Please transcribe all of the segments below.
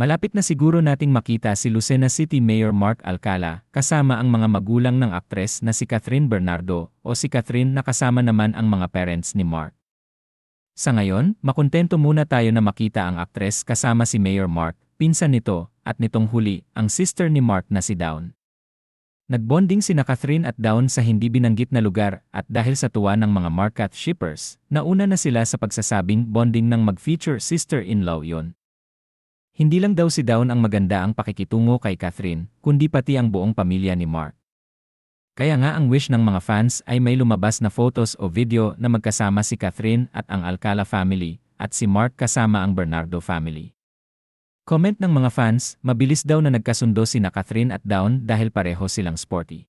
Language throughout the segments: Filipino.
Malapit na siguro nating makita si Lucena City Mayor Mark Alcala kasama ang mga magulang ng aktres na si Catherine Bernardo o si Catherine na kasama naman ang mga parents ni Mark. Sa ngayon, makontento muna tayo na makita ang aktres kasama si Mayor Mark, pinsan nito, at nitong huli, ang sister ni Mark na si Dawn. Nagbonding sina Catherine at Dawn sa hindi binanggit na lugar at dahil sa tuwa ng mga Markat shippers, nauna na sila sa pagsasabing bonding ng mag-feature sister-in-law yon. Hindi lang daw si Dawn ang maganda ang pakikitungo kay Catherine, kundi pati ang buong pamilya ni Mark. Kaya nga ang wish ng mga fans ay may lumabas na photos o video na magkasama si Catherine at ang Alcala family, at si Mark kasama ang Bernardo family. Comment ng mga fans, mabilis daw na nagkasundo sina Catherine at Dawn dahil pareho silang sporty.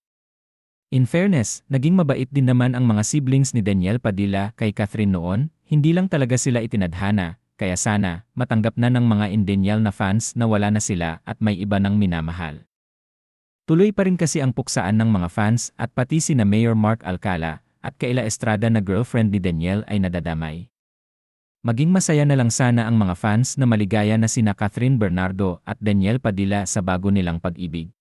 In fairness, naging mabait din naman ang mga siblings ni Daniel Padilla kay Catherine noon, hindi lang talaga sila itinadhana, kaya sana, matanggap na ng mga Daniel na fans na wala na sila at may iba nang minamahal. Tuloy pa rin kasi ang puksaan ng mga fans at pati sina Mayor Mark Alcala at Kayla Estrada na girlfriend ni Daniel ay nadadamay. Maging masaya na lang sana ang mga fans na maligaya na sina Catherine Bernardo at Daniel Padilla sa bago nilang pag-ibig.